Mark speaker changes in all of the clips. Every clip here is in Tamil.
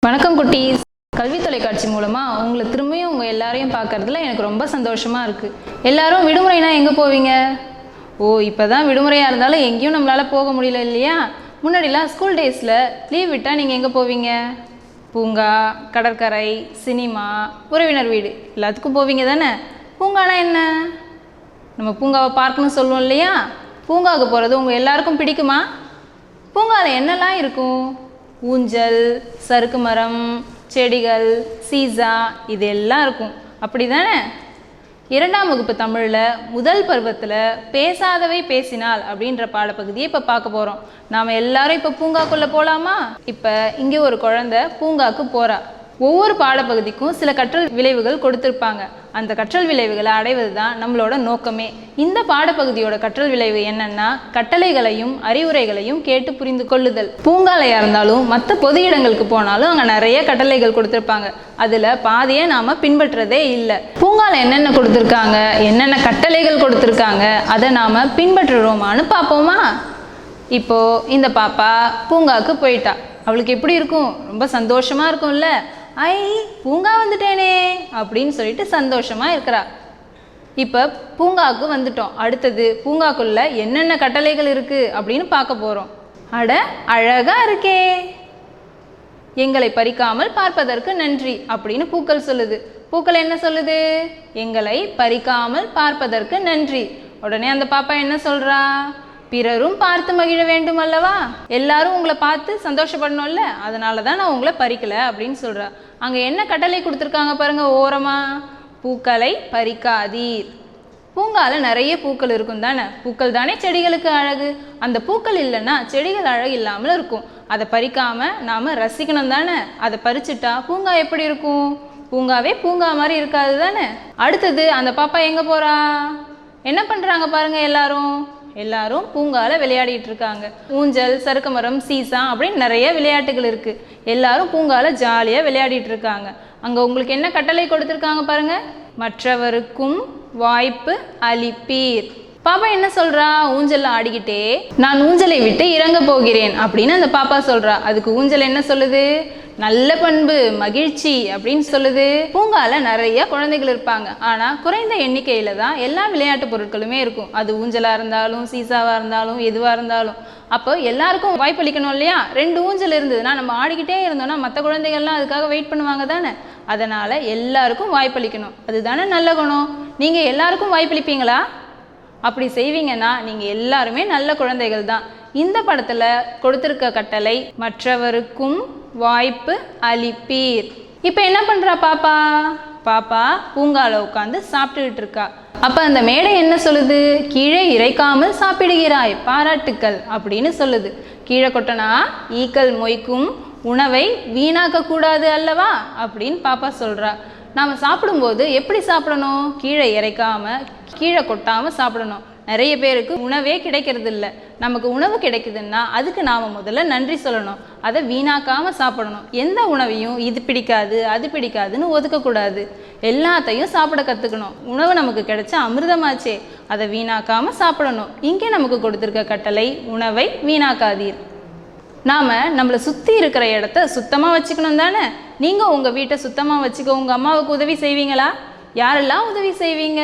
Speaker 1: வணக்கம் குட்டீஸ். கல்வி தொலைக்காட்சி மூலமாக உங்களை திரும்பியும் உங்கள் எல்லாரையும் பார்க்குறதுல எனக்கு ரொம்ப சந்தோஷமாக இருக்குது. எல்லாரும் விடுமுறைனா எங்கே போவீங்க? இப்போ தான் விடுமுறையாக இருந்தாலும் எங்கேயும் நம்மளால் போக முடியல இல்லையா? முன்னாடிலாம் ஸ்கூல் டேஸில் லீவ் விட்டால் நீங்கள் எங்கே போவீங்க? பூங்கா, கடற்கரை, சினிமா, உறவினர் வீடு எல்லாத்துக்கும் போவீங்க தானே? பூங்கானா என்ன? நம்ம பூங்காவை பார்க்கணும்னு சொல்லுவோம் இல்லையா? பூங்காவுக்கு போகிறது உங்கள் எல்லாருக்கும் பிடிக்குமா? பூங்காவில் என்னெல்லாம் இருக்கும்? ஊஞ்சல், சறுக்கு மரம், செடிகள், சீசா இதெல்லாம் இருக்கும், அப்படி தானே? 2ஆம் வகுப்பு தமிழில் முதல் பருவத்தில் பேசாதவை பேசினால் அப்படின்ற பாடப்பகுதியை இப்போ பார்க்க போகிறோம். நாம் எல்லாரும் இப்போ பூங்காக்குள்ளே போகலாமா? இப்போ இங்கே ஒரு குழந்தை பூங்காக்கு போகிறா. ஒவ்வொரு பாடப்பகுதிக்கும் சில கற்றல் விளைவுகள் கொடுத்துருப்பாங்க. அந்த கற்றல் விளைவுகளை அடைவது தான் நம்மளோட நோக்கமே. இந்த பாடப்பகுதியோட கற்றல் விளைவு என்னன்னா, கட்டளைகளையும் அறிவுரைகளையும் கேட்டு புரிந்து கொள்ளுதல். பூங்காலையாக இருந்தாலும் மற்ற பொது இடங்களுக்கு போனாலும் அங்கே நிறைய கட்டளைகள் கொடுத்துருப்பாங்க. அதில் பாதியை நாம் பின்பற்றதே இல்லை. பூங்கால என்னென்ன கொடுத்துருக்காங்க, என்னென்ன கட்டளைகள் கொடுத்துருக்காங்க, அதை நாம் பின்பற்றுறோமான்னு பார்ப்போமா? இப்போது இந்த பாப்பா பூங்காவுக்கு போயிட்டா. அவளுக்கு எப்படி இருக்கும்? ரொம்ப சந்தோஷமாக இருக்கும்ல. பூங்கா வந்துட்டேனே அப்படின்னு சொல்லிட்டு சந்தோஷமா இருக்கிறா. இப்போ பூங்காவுக்கு வந்துட்டோம். அடுத்தது பூங்காக்குள்ள என்னென்ன கட்டளைகள் இருக்கு அப்படின்னு பார்க்க போறோம். அழகா இருக்கே, எங்களை பறிக்காமல் பார்ப்பதற்கு நன்றி அப்படின்னு பூக்கள் சொல்லுது. பூக்கள் என்ன சொல்லுது? எங்களை பறிக்காமல் பார்ப்பதற்கு நன்றி. உடனே அந்த பாப்பா என்ன சொல்றா? பிறரும் பார்த்து மகிழ வேண்டும் அல்லவா? எல்லாரும் உங்களை பார்த்து சந்தோஷப்படணும்ல, அதனால தான் நான் உங்களை பறிக்கல அப்படின்னு சொல்றா. அங்கே என்ன கட்டளை கொடுத்துருக்காங்க பாருங்க ஓரமா, பூக்களை பறிக்காதீர். பூங்கால நிறைய பூக்கள் இருக்கும் தானே? பூக்கள் தானே செடிகளுக்கு அழகு. அந்த பூக்கள் இல்லைன்னா செடிகள் அழகு இல்லாமல் இருக்கும். அதை பறிக்காம நாம ரசிக்கணும் தானே? அதை பறிச்சுட்டா பூங்கா எப்படி இருக்கும்? பூங்காவே பூங்கா மாதிரி இருக்காது தானே? அடுத்தது அந்த பாப்பா எங்க போறா? என்ன பண்றாங்க பாருங்க, எல்லாரும் பூங்கால விளையாடிட்டு இருக்காங்க. ஊஞ்சல், சறுக்கு மரம், சீசா அப்படின்னு நிறைய விளையாட்டுகள் இருக்கு. எல்லாரும் பூங்கால ஜாலியா விளையாடிட்டு இருக்காங்க. அங்க உங்களுக்கு என்ன கட்டளை கொடுத்துருக்காங்க பாருங்க, மற்றவருக்கும் வாய்ப்பு அளிப்பீர். பாப்பா என்ன சொல்றா? ஊஞ்சல்ல ஆடிக்கிட்டே நான் ஊஞ்சலை விட்டு இறங்க போகிறேன் அப்படின்னு அந்த பாப்பா சொல்றா. அதுக்கு ஊஞ்சல் என்ன சொல்லுது? நல்ல பண்பு, மகிழ்ச்சி அப்படின்னு சொல்லுது. பூங்கால நிறைய குழந்தைகள் இருப்பாங்க. ஆனா குறைந்த எண்ணிக்கையில தான் எல்லா விளையாட்டு பொருட்களுமே இருக்கும். அது ஊஞ்சலா இருந்தாலும் சீசாவா இருந்தாலும் எதுவா இருந்தாலும். அப்போ எல்லாருக்கும் வாய்ப்பளிக்கணும் இல்லையா? 2 ஊஞ்சல் இருந்ததுன்னா நம்ம ஆடிக்கிட்டே இருந்தோம்னா மற்ற குழந்தைகள்லாம் அதுக்காக வெயிட் பண்ணுவாங்க தானே? அதனால எல்லாருக்கும் வாய்ப்பளிக்கணும். அதுதானே நல்ல குணம். நீங்க எல்லாருக்கும் வாய்ப்பளிப்பீங்களா? அப்படி செய்வீங்கன்னா நீங்க எல்லாருமே நல்ல குழந்தைகள் தான். இந்த படத்துல கொடுத்திருக்க கட்டளை மற்றவருக்கும் வாய்ப்பு அளிப்பீர். இப்ப என்ன பண்றா பாப்பா பூங்கால உட்காந்து சாப்பிட்டுக்கிட்டு இருக்கா. அப்ப அந்த மேடை என்ன சொல்லுது? கீழே இறைக்காமல் சாப்பிடுகிறாய், பாராட்டுக்கள் அப்படின்னு சொல்லுது. கீழே கொட்டனா ஈக்கள் மொய்க்கும், உணவை வீணாக்க கூடாது அல்லவா அப்படின்னு பாப்பா சொல்றா. நாம சாப்பிடும்போது எப்படி சாப்பிடணும்? கீழே இறைக்காம கீழே கொட்டாம சாப்பிடணும். நிறைய பேருக்கு உணவே கிடைக்கிறது இல்லை. நமக்கு உணவு கிடைக்குதுன்னா அதுக்கு நாம் முதல்ல நன்றி சொல்லணும். அதை வீணாக்காமல் சாப்பிடணும். எந்த உணவையும் இது பிடிக்காது அது பிடிக்காதுன்னு ஒதுக்கக்கூடாது. எல்லாத்தையும் சாப்பிட கற்றுக்கணும். உணவு நமக்கு கிடைச்சா அமிர்தமாச்சே, அதை வீணாக்காமல் சாப்பிடணும். இங்கே நமக்கு கொடுத்துருக்க கட்டளை உணவை வீணாக்காதீர். நாம் நம்மளை சுற்றி இருக்கிற இடத்த சுத்தமாக வச்சுக்கணும் தானே? நீங்கள் உங்கள் வீட்டை சுத்தமாக வச்சுக்க உங்கள் அம்மாவுக்கு உதவி செய்வீங்களா? யாரெல்லாம் உதவி செய்வீங்க?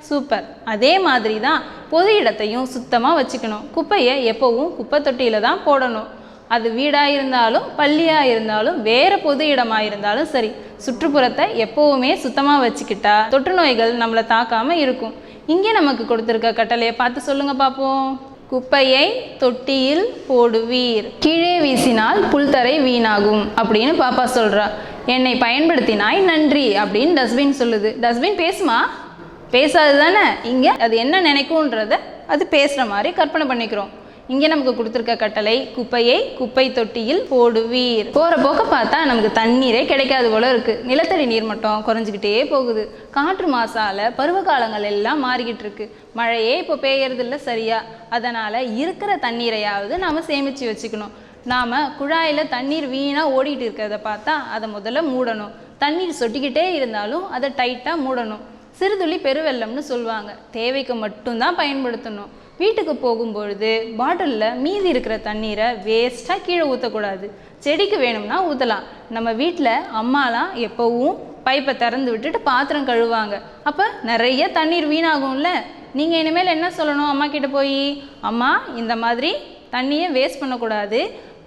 Speaker 1: சூப்பர். அதே மாதிரி தான் பொது இடத்தையும் சுத்தமாக வச்சுக்கணும். குப்பையை எப்போவும் குப்பை தொட்டியில் தான் போடணும். அது வீடாக இருந்தாலும் பள்ளியாக இருந்தாலும் வேறு பொது இடமாக இருந்தாலும் சரி, சுற்றுப்புறத்தை எப்போவுமே சுத்தமாக வச்சுக்கிட்டா தொற்று நோய்கள் நம்மளை தாக்காமல் இருக்கும். இங்கே நமக்கு கொடுத்துருக்க கட்டளையை பார்த்து சொல்லுங்க பார்ப்போம். குப்பையை தொட்டியில் போடுவீர், கீழே வீசினால் புல்தரை வீணாகும் அப்படின்னு பாப்பா சொல்றா. என்னை பயன்படுத்தினாய் நன்றி அப்படின்னு டஸ்ட்பின் சொல்லுது. டஸ்ட்பின் பேசுமா? பேசாது தானே? இங்கே அது என்ன நினைக்கும்ன்றத அது பேசுகிற மாதிரி கற்பனை பண்ணிக்கிறோம். இங்கே நமக்கு கொடுத்துருக்க கட்டளை குப்பையை குப்பை தொட்டியில் போடுவீர். போகிற போக்க பார்த்தா நமக்கு தண்ணீரே கிடைக்காது போல இருக்கு. நிலத்தடி நீர் மட்டம் குறைஞ்சிக்கிட்டே போகுது. காற்று மாசால பருவ காலங்கள் எல்லாம் மாறிக்கிட்டு இருக்கு. மழையே இப்போ பெய்யறது இல்லை சரியா. அதனால இருக்கிற தண்ணீரையாவது நாம் சேமித்து வச்சுக்கணும். நாம் குழாயில் தண்ணீர் வீணாக ஓடிட்டு இருக்கிறத பார்த்தா அதை முதல்ல மூடணும். தண்ணீர் சொட்டிக்கிட்டே இருந்தாலும் அதை டைட்டாக மூடணும். சிறுதுளி பெருவெள்ளம்னு சொல்லுவாங்க. தேவைக்கு மட்டும்தான் பயன்படுத்தணும். வீட்டுக்கு போகும்பொழுது பாட்டிலில் மீதி இருக்கிற தண்ணீரை வேஸ்ட்டாக கீழே ஊற்றக்கூடாது. செடிக்கு வேணும்னா ஊற்றலாம். நம்ம வீட்டில் அம்மாலாம் எப்போவும் பைப்பை திறந்து விட்டுட்டு பாத்திரம் கழுவாங்க. அப்போ நிறைய தண்ணீர் வீணாகும்ல. நீங்கள் இனிமேல் என்ன சொல்லணும் அம்மா கிட்ட போய், அம்மா இந்த மாதிரி தண்ணியை வேஸ்ட் பண்ணக்கூடாது,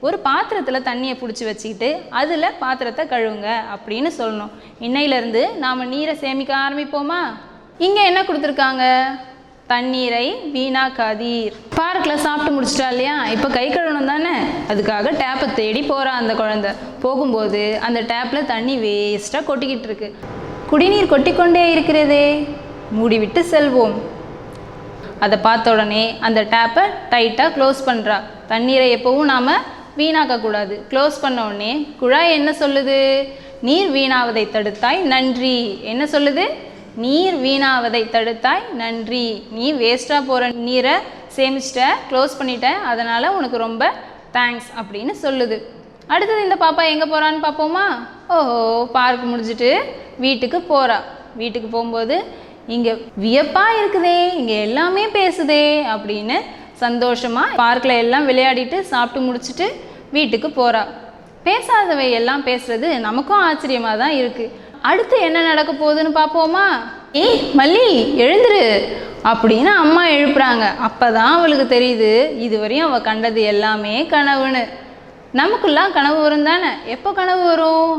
Speaker 1: ஒரு பாத்திரத்தில் தண்ணியை பிடிச்சி வச்சுக்கிட்டு அதில் பாத்திரத்தை கழுவுங்க அப்படின்னு சொல்லணும். இன்னையிலேருந்து நாம் நீரை சேமிக்க ஆரம்பிப்போமா? இங்கே என்ன கொடுத்துருக்காங்க? தண்ணீரை வீணாக்காதீர். பார்க்கில் சாப்பிட்டு முடிச்சிட்டா இல்லையா, இப்போ கை கழுவணும் தானே, அதுக்காக டேப்பை தேடி போகிறா அந்த குழந்தை. போகும்போது அந்த டேப்பில் தண்ணி வேஸ்ட்டாக கொட்டிக்கிட்டு இருக்கு. குடிநீர் கொட்டிக்கொண்டே இருக்கிறதே, மூடிவிட்டு செல்வோம். அதை பார்த்த உடனே அந்த டேப்பை டைட்டாக க்ளோஸ் பண்ணுறா. தண்ணீரை எப்போவும் நாம் வீணாக்கக்கூடாது. க்ளோஸ் பண்ண உடனே குழாய் என்ன சொல்லுது? நீர் வீணாவதை தடுத்தாய் நன்றி. என்ன சொல்லுது? நீர் வீணாவதை தடுத்தாய் நன்றி. நீ வேஸ்ட்டாக போகிற நீரை சேமிச்சிட்ட, க்ளோஸ் பண்ணிட்ட, அதனால் உனக்கு ரொம்ப தேங்க்ஸ் அப்படின்னு சொல்லுது. அடுத்தது இந்த பாப்பா எங்கே போகிறான்னு பார்ப்போமா? ஓஹோ, பார்க் முடிஞ்சிட்டு வீட்டுக்கு போகிறா. வீட்டுக்கு போகும்போது இங்கே வியப்பாக இருக்குதே, இங்கே எல்லாமே பேசுதே அப்படின்னு சந்தோஷமாக பார்க்கில் எல்லாம் விளையாடிட்டு சாப்பிட்டு முடிச்சுட்டு வீட்டுக்கு போகிறா. பேசாதவை எல்லாம் பேசுறது நமக்கும் ஆச்சரியமாக தான் இருக்குது. அடுத்து என்ன நடக்க போகுதுன்னு பார்ப்போமா? ஏய் மல்லி, எழுந்துரு அப்படின்னு அம்மா எழுப்புறாங்க. அப்போ தான் அவளுக்கு தெரியுது இதுவரையும் அவள் கண்டது எல்லாமே கனவுன்னு. நமக்குலாம் கனவு வரும் தானே. எப்போ கனவு வரும்?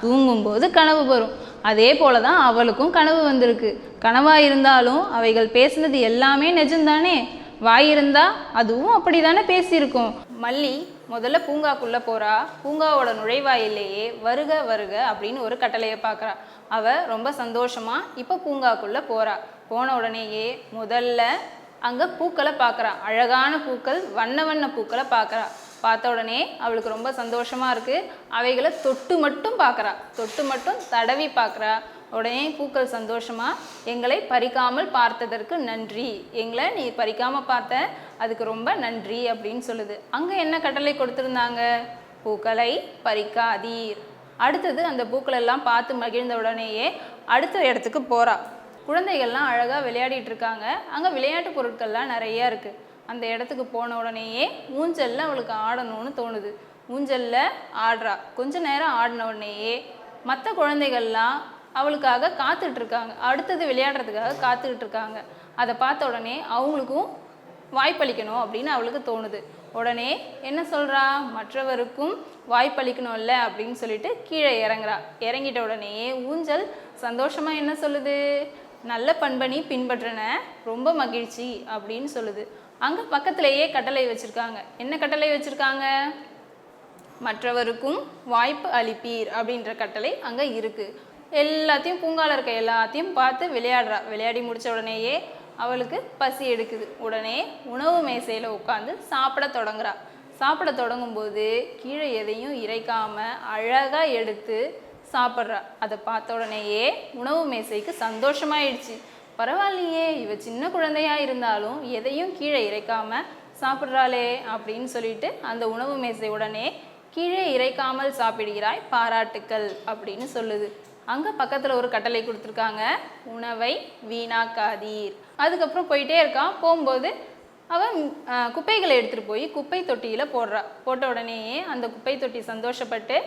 Speaker 1: தூங்கும்போது கனவு வரும். அதே போல தான் அவளுக்கும் கனவு வந்திருக்கு. கனவாக இருந்தாலும் அவைகள் பேசுனது எல்லாமே நிஜம்தானே. வாய் இருந்தால் அதுவும் அப்படி தானே பேசியிருக்கும். மல்லி முதல்ல பூங்காக்குள்ளே போகிறா. பூங்காவோட நுழைவாயிலேயே வருக வருக அப்படின்னு ஒரு கட்டளையை பார்க்குறா. அவள் ரொம்ப சந்தோஷமாக இப்போ பூங்காக்குள்ளே போகிறா. போன உடனேயே முதல்ல அங்கே பூக்களை பார்க்குறா. அழகான பூக்கள், வண்ண வண்ண பூக்களை பார்க்குறா. பார்த்த உடனே அவளுக்கு ரொம்ப சந்தோஷமாக இருக்குது. அவைகளை தொட்டு மட்டும் பார்க்குறா, தொட்டு மட்டும் தடவி பார்க்குறா. உடனே பூக்கள் சந்தோஷமாக, எங்களை பறிக்காமல் பார்த்ததற்கு நன்றி, எங்களை நீ பறிக்காமல் பார்த்த அதுக்கு ரொம்ப நன்றி அப்படின்னு சொல்லுது. அங்கே என்ன கட்டளை கொடுத்துருந்தாங்க? பூக்களை பறிக்காதீர். அடுத்தது அந்த பூக்களெல்லாம் பார்த்து மகிழ்ந்த உடனேயே அடுத்த இடத்துக்கு போகிறா. குழந்தைகள்லாம் அழகாக விளையாடிட்டு இருக்காங்க. அங்கே விளையாட்டு பொருட்கள்லாம் நிறையா இருக்குது. அந்த இடத்துக்கு போன உடனேயே ஊஞ்சலில் அவளுக்கு ஆடணும்னு தோணுது. ஊஞ்சலில் ஆடுறா. கொஞ்ச நேரம் ஆடின உடனேயே மற்ற குழந்தைகள்லாம் அவளுக்காக காத்துட்ருக்காங்க, அடுத்தது விளையாடுறதுக்காக காத்துக்கிட்டு இருக்காங்க. அதை பார்த்த உடனே அவங்களுக்கும் வாய்ப்பளிக்கணும் அப்படின்னு அவளுக்கு தோணுது. உடனே என்ன சொல்கிறா? மற்றவருக்கும் வாய்ப்பளிக்கணும்ல அப்படின்னு சொல்லிட்டு கீழே இறங்குறா. இறங்கிட்ட உடனேயே ஊஞ்சல் சந்தோஷமாக என்ன சொல்லுது? நல்ல பண்பணி பின்பற்றின, ரொம்ப மகிழ்ச்சி அப்படின்னு சொல்லுது. அங்கே பக்கத்திலேயே கட்டளை வச்சுருக்காங்க. என்ன கட்டளை வச்சுருக்காங்க? மற்றவருக்கும் வாய்ப்பு அளிப்பீர் அப்படின்ற கட்டளை அங்கே இருக்குது. எல்லாத்தையும் பூங்கால இருக்க எல்லாத்தையும் பார்த்து விளையாடுறா. விளையாடி முடித்த உடனேயே அவளுக்கு பசி எடுக்குது. உடனே உணவு மேசையில் உட்காந்து சாப்பிட தொடங்குறா. சாப்பிட தொடங்கும்போது கீழே எதையும் இறைக்காமல் அழகாக எடுத்து சாப்பிட்றா. அதை பார்த்த உடனேயே உணவு மேசைக்கு சந்தோஷமாயிடுச்சு. பரவாயில்லையே, இவ சின்ன குழந்தையாக இருந்தாலும் எதையும் கீழே இறைக்காமல் சாப்பிட்றாளே அப்படின்னு சொல்லிட்டு அந்த உணவு மேசை உடனே கீழே இறைக்காமல் சாப்பிடுகிறாய், பாராட்டுக்கள் அப்படின்னு சொல்லுது. அங்கே பக்கத்தில் ஒரு கட்டளை கொடுத்துருக்காங்க, உணவை வீணாக்காதீர். அதுக்கப்புறம் போயிட்டே இருக்கான். போகும்போது அவன் குப்பைகளை எடுத்துகிட்டு போய் குப்பை தொட்டியில் போடுறா. போட்ட உடனேயே அந்த குப்பை தொட்டி சந்தோஷப்பட்டு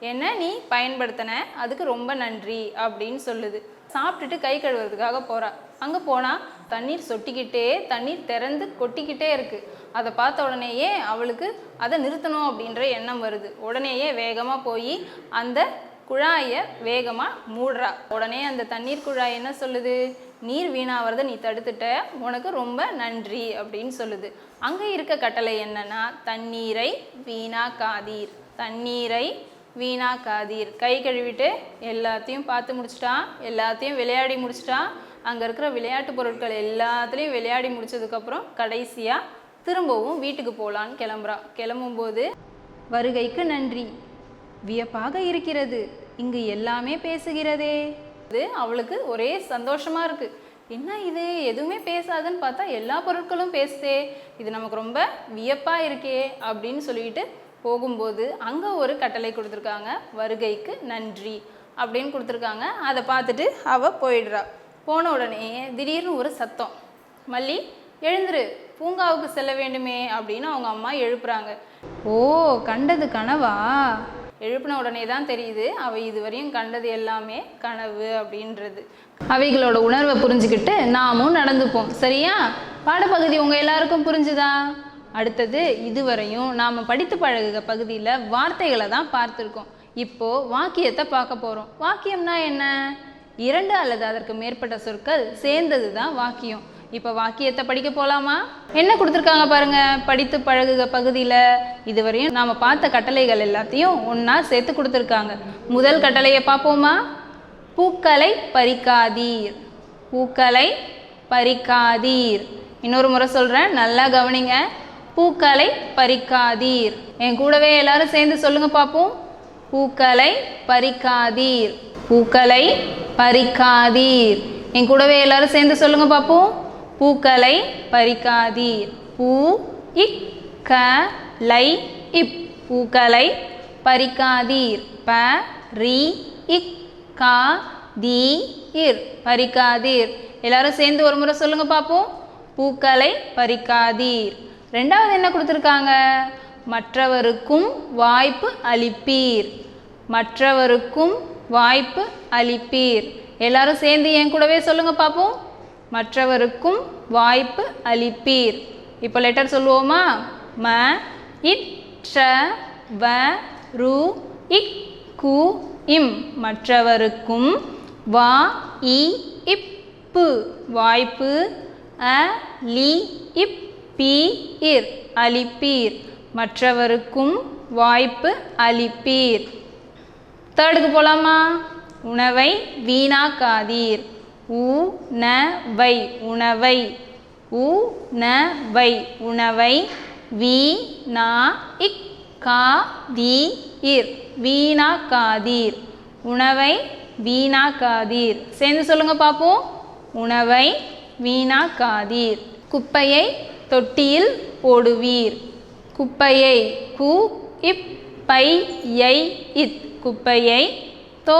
Speaker 1: என்ன நீ பயன்படுத்தின, அதுக்கு ரொம்ப நன்றி அப்படின்னு சொல்லுது. சாப்பிட்டுட்டு கை கழுவுறதுக்காக போகிறா. அங்கே போனால் தண்ணீர் சொட்டிக்கிட்டே, தண்ணீர் திறந்து கொட்டிக்கிட்டே இருக்குது. அதை பார்த்த உடனேயே அவளுக்கு அதை நிறுத்தணும் அப்படின்ற எண்ணம் வருது. உடனேயே வேகமாக போய் அந்த குழாயை வேகமாக மூடுறா. உடனே அந்த தண்ணீர் குழாய் என்ன சொல்லுது? நீர் வீணாகிறத நீ தடுத்துட்ட, உனக்கு ரொம்ப நன்றி அப்படின்னு சொல்லுது. அங்கே இருக்க கட்டளை என்னன்னா, தண்ணீரை வீணாக்காதீர், தண்ணீரை வீணாக்காதீர். கை கழுவிட்டு எல்லாத்தையும் பார்த்து முடிச்சிட்டா, எல்லாத்தையும் விளையாடி முடிச்சிட்டா. அங்கே இருக்கிற விளையாட்டு பொருட்கள் எல்லாத்துலேயும் விளையாடி முடிச்சதுக்கப்புறம் கடைசியாக திரும்பவும் வீட்டுக்கு போகலான்னு கிளம்புறா. கிளம்பும்போது வருகைக்கு நன்றி, வியப்பாக இருக்கிறது, இங்கு எல்லாமே பேசுகிறதே. இது அவளுக்கு ஒரே சந்தோஷமா இருக்கு. என்ன இது, எதுவுமே பேசாதுன்னு பார்த்தா எல்லா பொருட்களும் பேசுதே, இது நமக்கு ரொம்ப வியப்பா இருக்கே அப்படின்னு சொல்லிட்டு போகும்போது அங்கே ஒரு கட்டளை கொடுத்துருக்காங்க, வருகைக்கு நன்றி அப்படின்னு கொடுத்துருக்காங்க. அதை பார்த்துட்டு அவள் போயிடுறா. போன உடனே திடீர்னு ஒரு சத்தம், மல்லி எழுந்துரு, பூங்காவுக்கு செல்ல வேண்டுமே அப்படின்னு அவங்க அம்மா எழுப்புறாங்க. ஓ, கண்டது கனவா? எழுப்பின உடனே தான் தெரியுது அவை இதுவரையும் கண்டது எல்லாமே கனவு அப்படின்றது. அவைகளோட உணர்வை புரிஞ்சுக்கிட்டு நாமும் நடந்துப்போம். சரியா? பாடப்பகுதி உங்கள் எல்லாருக்கும் புரிஞ்சுதா? அடுத்தது இதுவரையும் நாம் படித்து பழகுக பகுதியில் வார்த்தைகளை தான் பார்த்துருக்கோம். இப்போது வாக்கியத்தை பார்க்க போகிறோம். வாக்கியம்னா என்ன? 2 அல்லது அதற்கு மேற்பட்ட சொற்கள் சேர்ந்தது தான் வாக்கியம். இப்போ வாக்கியத்தை படிக்க போகலாமா? என்ன கொடுத்துருக்காங்க பாருங்க. படித்து பழகுக பகுதியில் இதுவரையும் நாம் பார்த்த கட்டளைகள் எல்லாத்தையும் ஒன்றா சேர்த்து கொடுத்துருக்காங்க. முதல் கட்டளையை பார்ப்போமா? பூக்களை பறிக்காதீர். பூக்களை பறிக்காதீர். இன்னொரு முறை சொல்கிறேன், நல்லா கவனிங்க. பூக்களை பறிக்காதீர். என் கூடவே எல்லாரும் சேர்ந்து சொல்லுங்க பார்ப்போம். பூக்களை பறிக்காதீர். பூக்களை பறிக்காதீர். என் கூடவே எல்லாரும் சேர்ந்து சொல்லுங்க பார்ப்போம். பூக்களை பறிக்காதீர். பூ இக் க லை இப். பூக்களை பறிக்காதீர். ப ரி இக் கா தி இர். பறிக்காதீர். எல்லாரும் சேர்ந்து ஒரு முறை சொல்லுங்க பார்ப்போம். பூக்களை பறிக்காதீர். ரெண்டாவது என்ன கொடுத்துருக்காங்க? மற்றவருக்கும் வாய்ப்பு அளிப்பீர். மற்றவருக்கும் வாய்ப்பு அளிப்பீர். எல்லாரும் சேர்ந்து என் கூடவே சொல்லுங்க பார்ப்போம். மற்றவருக்கும் வாய்ப்பு அளிப்பீர். இப்போ லெட்டர் சொல்லுவோமா? ம இட் ஷ வ ரு இக் கு இம். மற்றவருக்கும் வா இ இப் பு. வாய்ப்பு அ லி இப் பி இர். அளிப்பீர். மற்றவருக்கும் வாய்ப்பு அளிப்பீர். தேர்டுக்கு போகலாமா? உணவை வீணாக்காதீர். உணவை. உணவை. உணவை. உணவை. வீணா இக் கா தி இர். வீணாக்காதீர். உணவை வீணாக்காதீர். சேர்ந்து சொல்லுங்க பார்ப்போம். உணவை வீணாக்காதீர். குப்பையை தொட்டியில் போடுவீர். குப்பையை கு இப் பை யை இத். குப்பையை தோ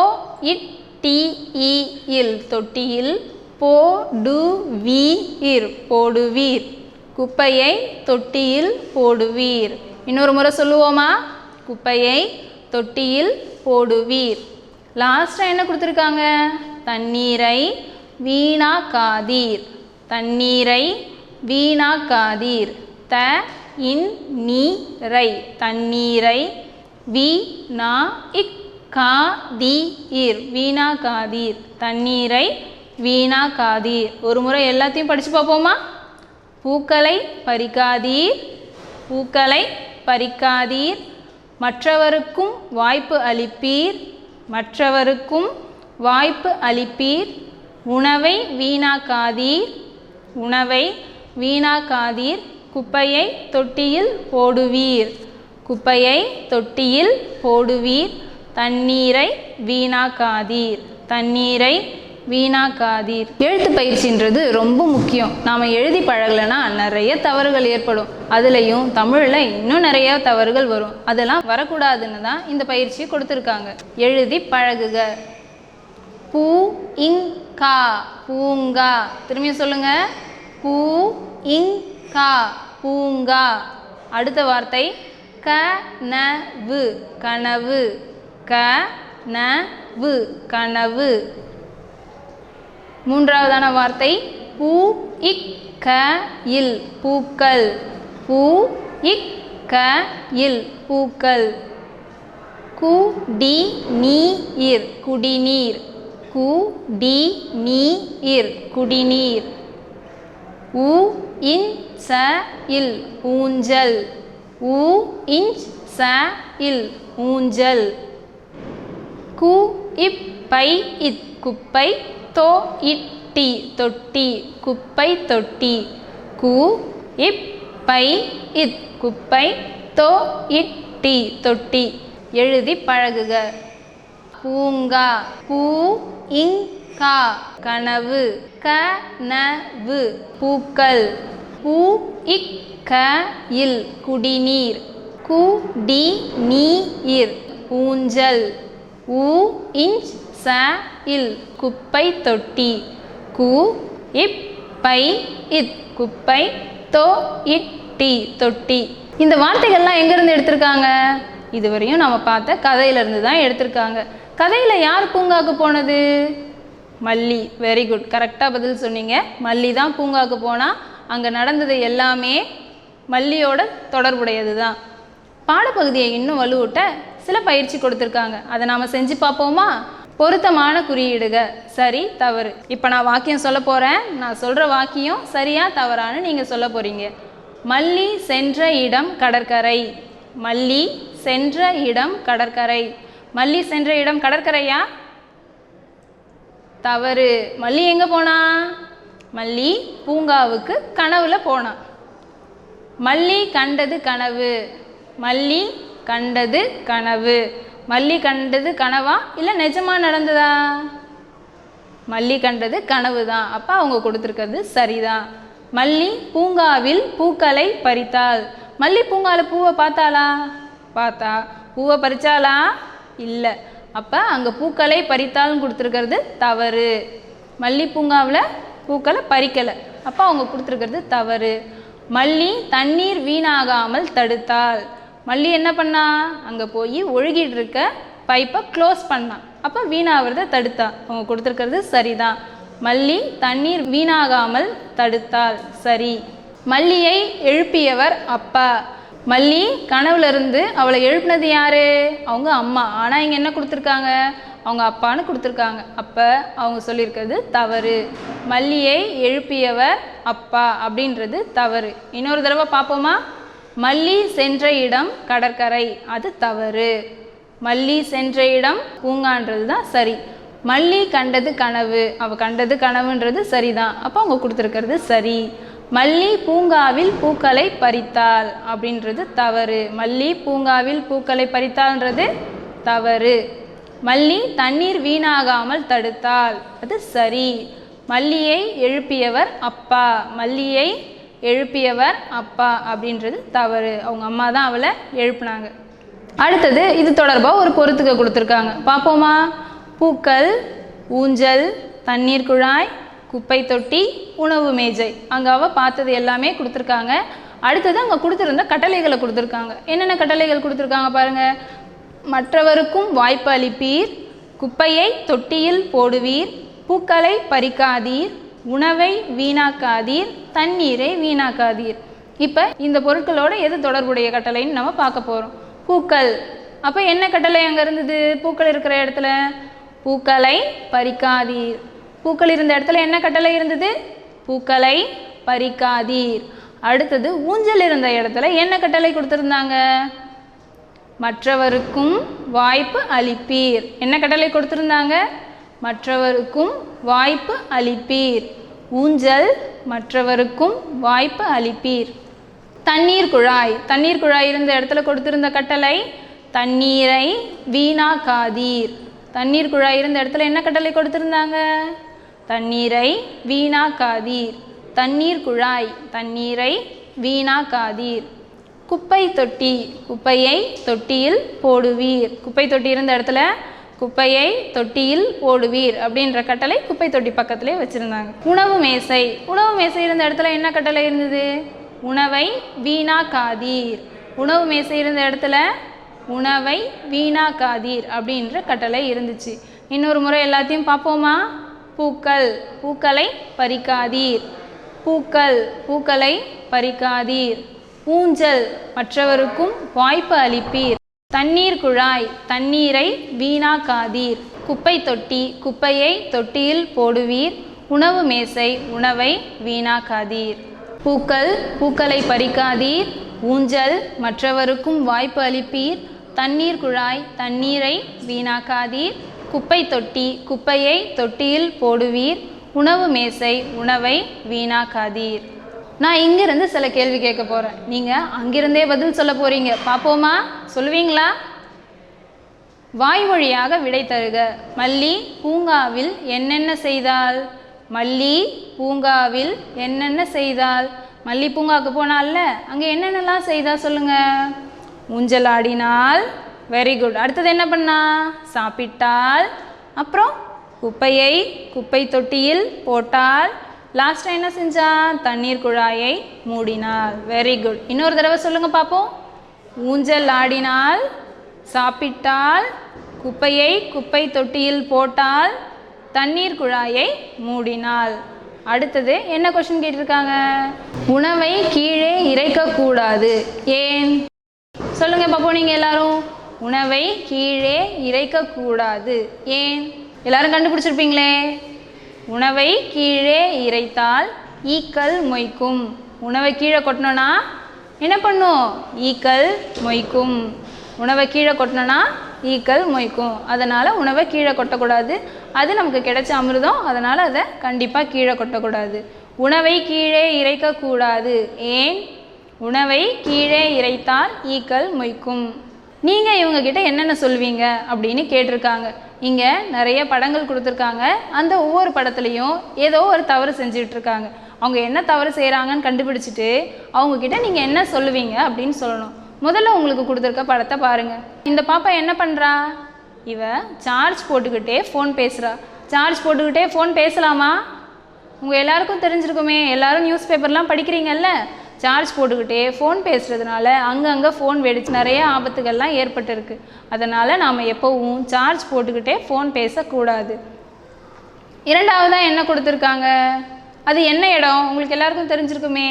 Speaker 1: இட் டி இ இல். தொட்டியில் போடுவீர். போடுவீர். குப்பையை தொட்டியில் போடுவீர். இன்னொரு முறை சொல்லுவோமா? குப்பையை தொட்டியில் போடுவீர். லாஸ்ட்டாக என்ன கொடுத்துருக்காங்க? தண்ணீரை வீணாக்காதீர். தண்ணீரை வீணாக்காதீர். த இன் நீரை. தண்ணீரை வீணா இக் கா தி இர். வீணாக்காதீர். தண்ணீரை வீணாக்காதீர். ஒரு முறை எல்லாத்தையும் படித்து பார்ப்போமா? பூக்களை பறிக்காதீர். பூக்களை பறிக்காதீர். மற்றவருக்கும் வாய்ப்பு அளிப்பீர். மற்றவருக்கும் வாய்ப்பு அளிப்பீர். உணவை வீணாக்காதீர். உணவை வீணாக்காதீர். குப்பையை தொட்டியில் போடுவீர். குப்பையை தொட்டியில் போடுவீர். தண்ணீரை வீணாக்காதீர். தண்ணீரை வீணாக்காதீர். எழுத்து பயிற்சின்றது ரொம்ப முக்கியம். நாம் எழுதி பழகலைன்னா நிறைய தவறுகள் ஏற்படும். அதுலேயும் தமிழில் இன்னும் நிறைய தவறுகள் வரும். அதெல்லாம் வரக்கூடாதுன்னு தான் இந்த பயிற்சியை கொடுத்துருக்காங்க. எழுதி பழகுக. பூ இங் கா. பூங்கா. திரும்பியும் சொல்லுங்க. பூ இங் கா. பூங்கா. அடுத்த வார்த்தை கனவு. கனவு. கனவு. கனவு. மூன்றாவதான வார்த்தை பூ இக் க இல். பூக்கள். பூ இக் க இல். பூக்கள். கு டி நீ இர். குடிநீர். கு டி நீ இர். குடிநீர். உ இன் ச இல். ஊஞ்சல். உ இன் ச இல். ஊஞ்சல். கு இப் பை இத். குப்பை. Though it D. தொட்டி. குப்பை தொட்டி. கு இப் பை இத். குப்பை. Though it D. தொட்டி. எழுதி பழகுக. பூங்கா. பூ இங் கா. கனவு. கனவு. பூக்கள். பூ இக் க இல். குடிநீர். கு டி நீ இர். ஊஞ்சல். உ இன் ச இல். குப்பை தொட்டி. கு இப் பை இத் குப்பை, தோ இட் டி தொட்டி. இந்த வார்த்தைகள்லாம் எங்கேருந்து எடுத்திருக்காங்க? இதுவரையும் நம்ம பார்த்த கதையிலேருந்து தான் எடுத்திருக்காங்க. கதையில் யார் பூங்காவுக்கு போனது? மல்லி. வெரி குட், கரெக்டாக பதில் சொன்னீங்க. மல்லி தான் பூங்காவுக்கு போனால் அங்கே நடந்தது எல்லாமே மல்லியோட தொடர்புடையது தான். பாடப்பகுதியை இன்னும் வலுவூட்ட சில பயிற்சி கொடுத்துருக்காங்க. அதை நாம் செஞ்சு பார்ப்போமா? பொருத்தமான குறியீடுக, சரி தவறு. இப்போ நான் வாக்கியம் சொல்ல போகிறேன். நான் சொல்கிற வாக்கியம் சரியா தவறான்னு நீங்கள் சொல்ல போகிறீங்க. மல்லி சென்ற இடம் கடற்கரை. மல்லி சென்ற இடம் கடற்கரை. மல்லி சென்ற இடம் கடற்கரையா? தவறு. மல்லி எங்கே போனா? மல்லி பூங்காவுக்கு கனவுல போனா. மல்லி கண்டது கனவு. மல்லி கண்டது கனவு. மல்லி கண்டது கனவா இல்லை நிஜமாக நடந்ததா? மல்லி கண்டது கனவு தான். அப்போ அவங்க கொடுத்துருக்கிறது சரிதான். மல்லி பூங்காவில் பூக்களை பறித்தாள். மல்லி பூங்காவில் பூவை பார்த்தாளா? பார்த்தா. பூவை பறிச்சாளா? இல்லை. அப்போ அங்கே பூக்களை பறித்தாள்னு கொடுத்துருக்கிறது தவறு. மல்லி பூங்காவில் பூக்களை பறிக்கலை. அப்போ அவங்க கொடுத்துருக்கிறது தவறு. மல்லி தண்ணீர் வீணாகாமல் தடுத்தாள். மல்லி என்ன பண்ணா? அங்கே போய் ஒழுகிட்டு இருக்க பைப்பை க்ளோஸ் பண்ணா. அப்போ வீணாகிறத தடுத்தா. அவங்க கொடுத்துருக்கிறது சரிதான். மல்லி தண்ணீர் வீணாகாமல் தடுத்தாள். சரி. மல்லியை எழுப்பியவர் அப்பா. மல்லி கனவுல இருந்து அவளை எழுப்பினது யாரு? அவங்க அம்மா. ஆனால் இங்கே என்ன கொடுத்துருக்காங்க? அவங்க அப்பான்னு கொடுத்துருக்காங்க. அப்போ அவங்க சொல்லியிருக்கிறது தவறு. மல்லியை எழுப்பியவர் அப்பா அப்படின்றது தவறு. இன்னொரு தடவை பார்ப்போமா? மல்லி சென்ற இடம் கடற்கரை, அது தவறு. மல்லி சென்ற இடம் பூங்கான்றது தான் சரி. மல்லி கண்டது கனவு, அவள் கண்டது கனவுன்றது சரிதான். அப்போ அவங்க கொடுத்துருக்கிறது சரி. மல்லி பூங்காவில் பூக்களை பறித்தாள் அப்படின்றது தவறு. மல்லி பூங்காவில் பூக்களை பறித்தாள்ன்றது தவறு. மல்லி தண்ணீர் வீணாகாமல் தடுத்தாள், அது சரி. மல்லியை எழுப்பியவர் அப்பா. மல்லியை எழுப்பியவர் அப்பா அப்படின்றது தவறு. அவங்க அம்மா தான் அவளை எழுப்புனாங்க. அடுத்தது இது தொடர்பாக ஒரு பொறுத்துக்க கொடுத்துருக்காங்க. பார்ப்போமா? பூக்கள், ஊஞ்சல், தண்ணீர் குழாய், குப்பை தொட்டி, உணவு மேஜை. அங்கே அவள் பார்த்தது எல்லாமே கொடுத்துருக்காங்க. அடுத்தது அங்கே கொடுத்துருந்த கட்டளைகளை கொடுத்துருக்காங்க. என்னென்ன கட்டளைகள் கொடுத்துருக்காங்க பாருங்கள். மற்றவருக்கும் வாய்ப்பு அளிப்பீர், குப்பையை தொட்டியில் போடுவீர், பூக்களை பறிக்காதீர், உணவை வீணாக்காதீர், தண்ணீரை வீணாக்காதீர். இப்போ இந்த பொருட்களோட எது தொடர்புடைய கட்டளைன்னு நம்ம பார்க்க போகிறோம். பூக்கள். அப்போ என்ன கட்டளை அங்கே இருந்தது? பூக்கள் இருக்கிற இடத்துல பூக்களை பறிக்காதீர். பூக்கள் இருந்த இடத்துல என்ன கட்டளை இருந்தது? பூக்களை பறிக்காதீர். அடுத்தது ஊஞ்சல் இருந்த இடத்துல என்ன கட்டளை கொடுத்துருந்தாங்க? மற்றவருக்கும் வாய்ப்பு அளிப்பீர். என்ன கட்டளை கொடுத்துருந்தாங்க? மற்றவருக்கும் வாய்ப்பு அளிப்பீர். ஊஞ்சல், மற்றவருக்கும் வாய்ப்பு அளிப்பீர். தண்ணீர் குழாய். தண்ணீர் குழாய் இருந்த இடத்துல கொடுத்திருந்த கட்டளை தண்ணீரை வீணாக்காதீர். தண்ணீர் குழாய் இருந்த இடத்துல என்ன கட்டளை கொடுத்திருந்தாங்க? தண்ணீரை வீணாக்காதீர். தண்ணீர் குழாய், தண்ணீரை வீணாக்காதீர். குப்பை தொட்டி. குப்பையை தொட்டியில் போடுவீர். குப்பை தொட்டி இருந்த இடத்துல குப்பையை தொட்டியில் போடுவீர் அப்படின்ற கட்டளை குப்பை தொட்டி பக்கத்திலே வச்சுருந்தாங்க. உணவு மேசை. உணவு மேசை இருந்த இடத்துல என்ன கட்டளை இருந்தது? உணவை வீணாக்காதீர். உணவு மேசை இருந்த இடத்துல உணவை வீணாக்காதீர் அப்படின்ற கட்டளை இருந்துச்சு. இன்னொரு முறை எல்லாத்தையும் பார்ப்போமா? பூக்கள், பூக்களை பறிக்காதீர். பூக்கள், பூக்களை பறிக்காதீர். ஊஞ்சல், மற்றவருக்கும் வாய்ப்பு அளிப்பீர். தண்ணீர் குழாய், தண்ணீரை வீணாக்காதீர். குப்பை தொட்டி, குப்பையை தொட்டியில் போடுவீர். உணவு மேசை, உணவை வீணாக்காதீர். பூக்கள், பூக்களை பறிக்காதீர். ஊஞ்சல், மற்றவருக்கும் வாய்ப்பு அளிப்பீர். தண்ணீர் குழாய், தண்ணீரை வீணாக்காதீர். குப்பை தொட்டி, குப்பையை தொட்டியில் போடுவீர். உணவு மேசை, உணவை வீணாக்காதீர். நான் இங்கிருந்து சில கேள்வி கேட்க போகிறேன். நீங்கள் அங்கிருந்தே பதில் சொல்ல போகிறீங்க. பார்ப்போமா? சொல்லுவீங்களா? வாய்மொழியாக விடை தருக. மல்லி பூங்காவில் என்னென்ன செய்தாள்? மல்லி பூங்காவில் என்னென்ன செய்தாள்? மல்லி பூங்காவுக்கு போனால்ல, அங்கே என்னென்னலாம் செய்தா சொல்லுங்கள். ஊஞ்சல் ஆடினாள். Very good. அடுத்தது என்ன பண்ணா? சாப்பிட்டாள். அப்புறம் குப்பையை குப்பை தொட்டியில் போட்டாள். லாஸ்ட்டாக என்ன செஞ்சா? தண்ணீர் குழாயை மூடினாள். Very good. இன்னொரு தடவை சொல்லுங்கள் பார்ப்போம். ஊஞ்சல் ஆடினாள், சாப்பிட்டாள், குப்பையை குப்பை தொட்டியில் போட்டாள், தண்ணீர் குழாயை மூடினாள். அடுத்தது என்ன கொஸ்டின் கேட்டிருக்காங்க? உணவை கீழே இறைக்கக்கூடாது. ஏன்? சொல்லுங்கள் பார்ப்போம் நீங்கள் எல்லாரும். உணவை கீழே இறைக்கக்கூடாது. ஏன்? எல்லாரும் கண்டுபிடிச்சிருப்பீங்களே. உணவை கீழே இறைத்தால் ஈக்கள் மொய்க்கும். உணவை கீழே கொட்டினோன்னா என்ன பண்ணும்? ஈக்கள் மொய்க்கும். உணவை கீழே கொட்டினோன்னா ஈக்கள் மொய்க்கும். அதனால் உணவை கீழே கொட்டக்கூடாது. அது நமக்கு கிடைச்ச அமிர்தம், அதனால் அதை கண்டிப்பாக கீழே கொட்டக்கூடாது. உணவை கீழே இறைக்கக்கூடாது. ஏன்? உணவை கீழே இறைத்தால் ஈக்கள் மொய்க்கும். நீங்கள் இவங்கக்கிட்ட என்னென்ன சொல்வீங்க அப்படின்னு கேட்டிருக்காங்க. இங்கே நிறைய படங்கள் கொடுத்துருக்காங்க. அந்த ஒவ்வொரு படத்துலையும் ஏதோ ஒரு தவறு செஞ்சிட்ருக்காங்க. அவங்க என்ன தவறு செய்கிறாங்கன்னு கண்டுபிடிச்சிட்டு அவங்கக்கிட்ட நீங்கள் என்ன சொல்லுவீங்க அப்படின்னு சொல்லணும். முதல்ல உங்களுக்கு கொடுத்துருக்க படத்தை பாருங்கள். இந்த பாப்பா என்ன பண்ணுறா? இவ சார்ஜ் போட்டுக்கிட்டே ஃபோன் பேசுகிறா. சார்ஜ் போட்டுக்கிட்டே ஃபோன் பேசலாமா? உங்கள் எல்லாருக்கும் தெரிஞ்சிருக்குமே. எல்லோரும் நியூஸ் பேப்பர்லாம் படிக்கிறீங்கல்ல. சார்ஜ் போட்டுக்கிட்டே ஃபோன் பேசுகிறதுனால அங்கங்கே ஃபோன் வெடிச்சு நிறைய ஆபத்துகள்லாம் ஏற்பட்டுருக்கு. அதனால் நாம் எப்போவும் சார்ஜ் போட்டுக்கிட்டே ஃபோன் பேசக்கூடாது. இரண்டாவதாக என்ன கொடுத்துருக்காங்க? அது என்ன இடம்? உங்களுக்கு எல்லாருக்கும் தெரிஞ்சிருக்குமே.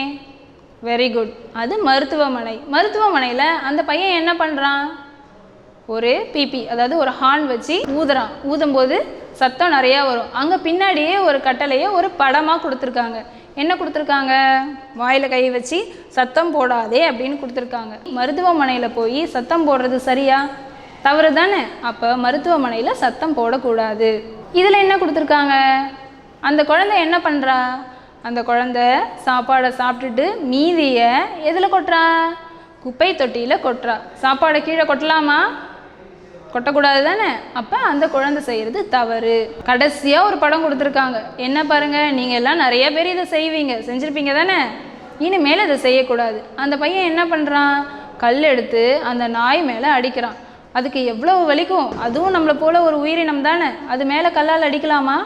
Speaker 1: Very good. அது மருத்துவமனை. மருத்துவமனையில் அந்த பையன் என்ன பண்ணுறான்? ஒரு பிபி, அதாவது ஒரு ஹார்ன் வச்சு ஊதுறான். ஊதும்போது சத்தம் நிறையா வரும். அங்கே பின்னாடியே ஒரு கட்டளையை ஒரு படமாக கொடுத்துருக்காங்க. என்ன கொடுத்துருக்காங்க? வாயில் கை வச்சு சத்தம் போடாதே அப்படின்னு கொடுத்துருக்காங்க. மருத்துவமனையில் போய் சத்தம் போடுறது சரியா? தவறு தானே. அப்போ மருத்துவமனையில் சத்தம் போடக்கூடாது. இதில் என்ன கொடுத்துருக்காங்க? அந்த குழந்தை என்ன பண்ணுறா? அந்த குழந்தை சாப்பாடை சாப்பிட்டுட்டு மீதியை எதில் கொட்டுறா? குப்பை தொட்டியில் கொட்டுறா. சாப்பாடை கீழே கொட்டலாமா? கொட்டக்கூடாது தானே. அப்போ அந்த குழந்தை செய்கிறது தவறு. கடைசியாக ஒரு படம் கொடுத்துருக்காங்க. என்ன பாருங்கள், நீங்கள் எல்லாம் நிறைய பேர் இதை செய்வீங்க, செஞ்சுருப்பீங்க தானே. இனிமேல் இதை செய்யக்கூடாது. அந்த பையன் என்ன பண்ணுறான்? கல் எடுத்து அந்த நாய் மேலே அடிக்கிறான். அதுக்கு எவ்வளோ வலிக்கும். அதுவும் நம்மளை போல் ஒரு உயிரினம் தானே. அது மேலே கல்லால் அடிக்கலாமா?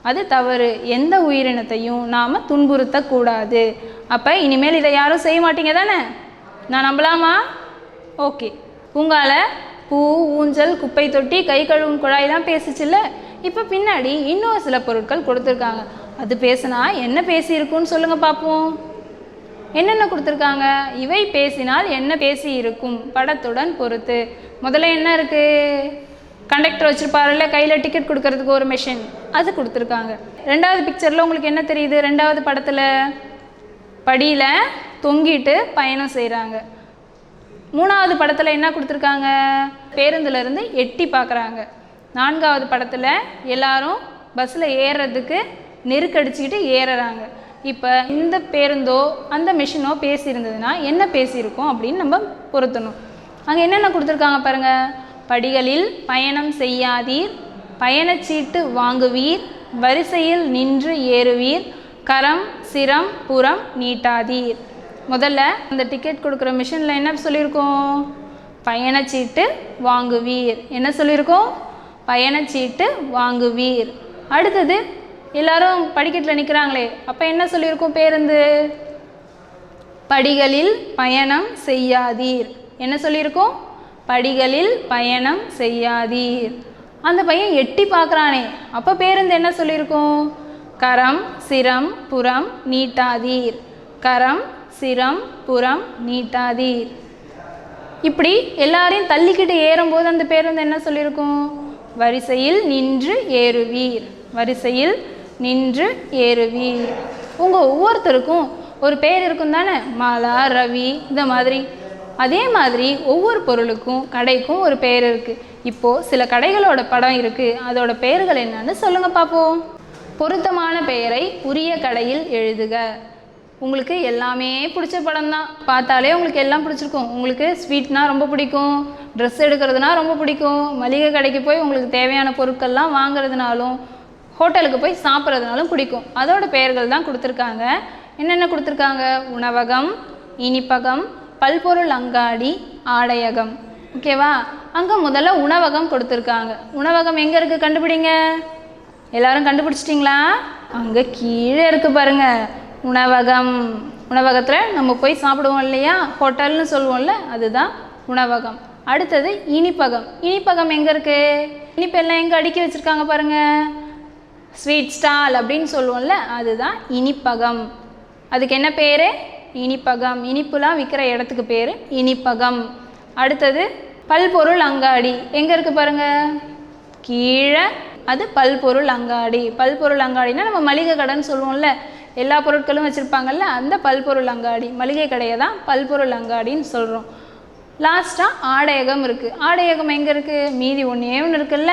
Speaker 1: அது தவறு. எந்த உயிரினத்தையும் நாம் துன்புறுத்தக்கூடாது. அப்போ இனிமேல் இதை யாரும் செய்ய மாட்டீங்க தானே. நான் நம்பலாமா? ஓகே. பூங்கால பூ, ஊஞ்சல், குப்பை தொட்டி, கை கழுவும் குழாயெல்லாம் பேசிச்சுல்ல. இப்போ பின்னாடி இன்னும் சில பொருட்கள் கொடுத்துருக்காங்க. அது பேசினா என்ன பேசியிருக்குன்னு சொல்லுங்கள் பார்ப்போம். என்னென்ன கொடுத்துருக்காங்க? இவை பேசினால் என்ன பேசி இருக்கும்? படத்துடன் பொறுத்து. முதல்ல என்ன இருக்குது? கண்டக்டர் வச்சுருப்பாருல்ல, கையில் டிக்கெட் கொடுக்கறதுக்கு ஒரு மெஷின், அது கொடுத்துருக்காங்க. ரெண்டாவது பிக்சரில் உங்களுக்கு என்ன தெரியுது? ரெண்டாவது படத்தில் படியில் தொங்கிட்டு பயணம் செய்கிறாங்க. மூணாவது படத்தில் என்ன கொடுத்துருக்காங்க? பேருந்துலேருந்து எட்டி பார்க்குறாங்க. நான்காவது படத்தில் எல்லாரும் பஸ்ஸில் ஏறுறதுக்கு நெருக்கடிச்சிக்கிட்டு ஏறுறாங்க. இப்போ இந்த பேருந்தோ அந்த மிஷினோ பேசியிருந்ததுன்னா என்ன பேசியிருக்கோம் அப்படின்னு நம்ம பொருத்தணும். அங்கே என்னென்ன கொடுத்துருக்காங்க பாருங்கள். படிகளில் பயணம் செய்யாதீர், பயணச்சீட்டு வாங்குவீர், வரிசையில் நின்று ஏறுவீர், கரம் சிரம் புறம் நீட்டாதீர். முதல்ல அந்த டிக்கெட் கொடுக்குற மிஷினில் என்ன சொல்லியிருக்கோம்? பயணச்சீட்டு வாங்குவீர். என்ன சொல்லியிருக்கோம்? பயணச்சீட்டு வாங்குவீர். அடுத்தது எல்லாரும் படிக்கட்டில் நிற்கிறாங்களே, அப்போ என்ன சொல்லியிருக்கோம்? பேருந்து. படிகளில் பயணம் செய்யாதீர். என்ன சொல்லியிருக்கோம்? படிகளில் பயணம் செய்யாதீர். அந்த பையன் எட்டி பார்க்குறானே, அப்போ பேருந்து என்ன சொல்லியிருக்கோம்? கரம் சிரம் புறம் நீட்டாதீர். கரம் சிரம் புறம் நீட்டாதீர். இப்படி எல்லாரையும் தள்ளிக்கிட்டு ஏறும்போது அந்த பேருந்து என்ன சொல்லியிருக்கும்? வரிசையில் நின்று ஏறுவீர். வரிசையில் நின்று ஏறுவீர். உங்கள் ஒவ்வொருத்தருக்கும் ஒரு பேர் இருக்கும் தானே. மாலா, ரவி, இந்த மாதிரி. அதே மாதிரி ஒவ்வொரு பொருளுக்கும் கடைக்கும் ஒரு பேர் இருக்குது. இப்போது சில கடைகளோட படம் இருக்குது. அதோட பெயர்கள் என்னன்னு சொல்லுங்கள் பார்ப்போம். பொருத்தமான பெயரை உரிய கடையில் எழுதுக. உங்களுக்கு எல்லாமே பிடிச்ச படம் தான். பார்த்தாலே உங்களுக்கு எல்லாம் பிடிச்சிருக்கும். உங்களுக்கு ஸ்வீட்னா ரொம்ப பிடிக்கும், ட்ரெஸ் எடுக்கிறதுனா ரொம்ப பிடிக்கும், மளிகை கடைக்கு போய் உங்களுக்கு தேவையான பொருட்கள்லாம் வாங்குறதுனாலும், ஹோட்டலுக்கு போய் சாப்பிட்றதுனாலும் பிடிக்கும். அதோட பெயர்கள் தான் கொடுத்துருக்காங்க. என்னென்ன கொடுத்துருக்காங்க? உணவகம், இனிப்பகம், பல்பொருள் அங்காடி, ஆடையகம். ஓகேவா? அங்கே முதல்ல உணவகம் கொடுத்துருக்காங்க. உணவகம் எங்கே இருக்குது? கண்டுபிடிங்க. எல்லாரும் கண்டுபிடிச்சிட்டிங்களா? அங்கே கீழே இருக்குது பாருங்க உணவகம். உணவகத்தில் நம்ம போய் சாப்பிடுவோம் இல்லையா, ஹோட்டல்னு சொல்லுவோம்ல, அதுதான் உணவகம். அடுத்தது இனிப்பகம். இனிப்பகம் எங்கே இருக்குது? இனிப்பெல்லாம் எங்கே அடுக்கி வச்சுருக்காங்க பாருங்கள், ஸ்வீட் ஸ்டால் அப்படின்னு சொல்லுவோம்ல, அதுதான் இனிப்பகம். அதுக்கு என்ன பேர்? இனிப்பகம். இனிப்புலாம் விற்கிற இடத்துக்கு பேர் இனிப்பகம். அடுத்தது பல்பொருள் அங்காடி. எங்கே இருக்குது பாருங்கள், கீழே, அது பல்பொருள் அங்காடி. பல்பொருள் அங்காடினா நம்ம மளிகை கடைன்னு சொல்லுவோம்ல, எல்லா பொருட்களும் வச்சுருப்பாங்கல்ல, அந்த பல்பொருள் அங்காடி, மளிகை கடையை தான் பல்பொருள் அங்காடின்னு சொல்கிறோம். லாஸ்ட்டாக ஆடையகம் இருக்குது. ஆடையகம் எங்கே இருக்குது? மீதி ஒன்றே ஒன்று இருக்குல்ல,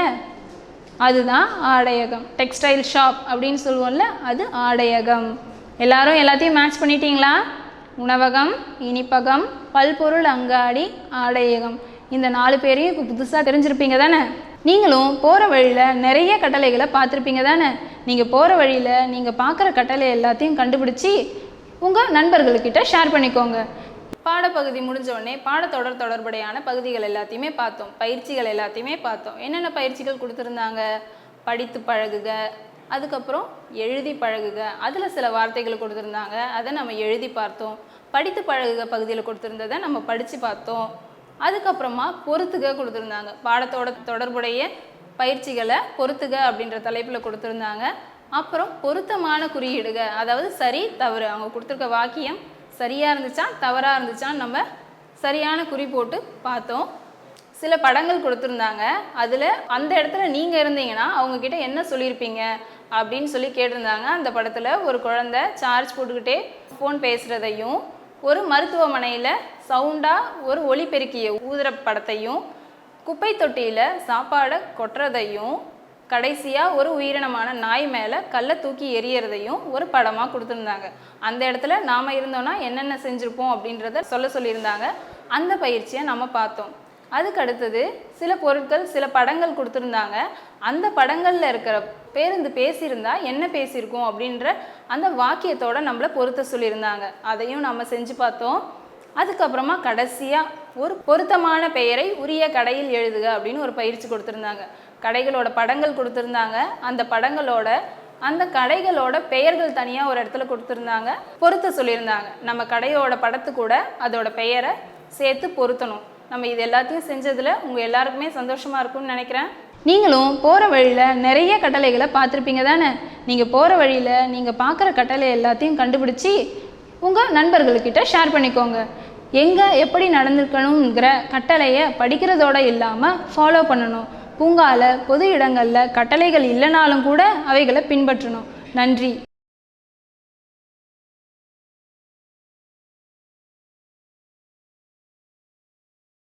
Speaker 1: அதுதான் ஆடையகம். டெக்ஸ்டைல் ஷாப் அப்படின்னு சொல்லுவோம்ல, அது ஆடையகம். எல்லாரும் எல்லாத்தையும் மேட்ச் பண்ணிட்டீங்களா? உணவகம், இனிப்பகம், பல்பொருள் அங்காடி, ஆடையகம். இந்த 4 பேரையும் இப்போ புதுசாக தெரிஞ்சிருப்பீங்க தானே? நீங்களும் போகிற வழியில் நிறைய கட்டளைகளை பார்த்துருப்பீங்க தானே? நீங்கள் போகிற வழியில் நீங்கள் பார்க்குற கட்டளை எல்லாத்தையும் கண்டுபிடிச்சி உங்கள் நண்பர்கள்கிட்ட ஷேர் பண்ணிக்கோங்க. பாடப்பகுதி முடிஞ்ச உடனே தொடர்புடையான பகுதிகள் எல்லாத்தையுமே பார்த்தோம், பயிற்சிகள் எல்லாத்தையுமே பார்த்தோம். என்னென்ன பயிற்சிகள் கொடுத்துருந்தாங்க? படித்து பழகுக, அதுக்கப்புறம் எழுதி பழகுக, அதில் சில வார்த்தைகள் கொடுத்துருந்தாங்க, அதை நம்ம எழுதி பார்த்தோம். படித்து பழகுக பகுதியில் கொடுத்துருந்ததை நம்ம படித்து பார்த்தோம். அதுக்கப்புறமா பொறுத்துக கொடுத்துருந்தாங்க. பாடத்தோட தொடர்புடைய பயிற்சிகளை பொறுத்துக அப்படின்ற தலைப்பில் கொடுத்துருந்தாங்க. அப்புறம் பொருத்தமான குறியீடுக, அதாவது சரி தவறு, அவங்க கொடுத்துருக்க வாக்கியம் சரியாக இருந்துச்சா தவறாக இருந்துச்சான்னு நம்ம சரியான குறி போட்டு பார்த்தோம். சில படங்கள் கொடுத்துருந்தாங்க, அதில் அந்த இடத்துல நீங்கள் இருந்தீங்கன்னா அவங்கக்கிட்ட என்ன சொல்லியிருப்பீங்க அப்படின்னு சொல்லி கேட்டிருந்தாங்க. அந்த படத்தில் ஒரு குழந்தை சார்ஜ் போட்டுக்கிட்டே ஃபோன் பேசுகிறதையும், ஒரு மருத்துவமனையில் சவுண்டாக ஒரு ஒலிபெருக்கியை ஊதுற படத்தையும், குப்பை தொட்டியில் சாப்பாடை கொட்டுறதையும், கடைசியாக ஒரு உயிரினமான நாய் மேலே கல்லை தூக்கி எறியறதையும் ஒரு படமாக கொடுத்துருந்தாங்க. அந்த இடத்துல நாம் இருந்தோன்னா என்னென்ன செஞ்சுருப்போம் அப்படின்றத சொல்லியிருந்தாங்க. அந்த பயிற்சியை நம்ம பார்த்தோம். அதுக்கு அடுத்தது சில பொருட்கள், சில படங்கள் கொடுத்துருந்தாங்க. அந்த படங்களில் இருக்கிற பேருந்து பேசியிருந்தா என்ன பேசியிருக்கோம் அப்படின்ற அந்த வாக்கியத்தோடு நம்மளை பொருத்த சொல்லியிருந்தாங்க. அதையும் நம்ம செஞ்சு பார்த்தோம். அதுக்கப்புறமா கடைசியாக ஒரு பொருத்தமான பெயரை உரிய கடையில் எழுதுக அப்படின்னு ஒரு பயிற்சி கொடுத்துருந்தாங்க. கடைகளோட படங்கள் கொடுத்துருந்தாங்க. அந்த படங்களோட அந்த கடைகளோட பெயர்கள் தனியாக ஒரு இடத்துல கொடுத்துருந்தாங்க, பொருத்த சொல்லியிருந்தாங்க. நம்ம கடையோட படத்து கூட அதோட பெயரை சேர்த்து பொருத்தணும். நம்ம இது எல்லாத்தையும் செஞ்சதில் உங்கள் எல்லாருக்குமே சந்தோஷமாக இருக்கும்னு நினைக்கிறேன். நீங்களும் போகிற வழியில் நிறைய கட்டளைகளை பார்த்துருப்பீங்க தானே? நீங்கள் போகிற வழியில் நீங்கள் பார்க்குற கட்டளை எல்லாத்தையும் கண்டுபிடிச்சி உங்கள் நண்பர்கள்கிட்ட ஷேர் பண்ணிக்கோங்க. எங்கே எப்படி நடந்துக்கணுங்கிற கட்டளையை படிக்கிறதோடு இல்லாமல் ஃபாலோ பண்ணணும். பூங்காவில், பொது இடங்களில் கட்டளைகள் இல்லைனாலும் கூட அவைகளை பின்பற்றணும். நன்றி.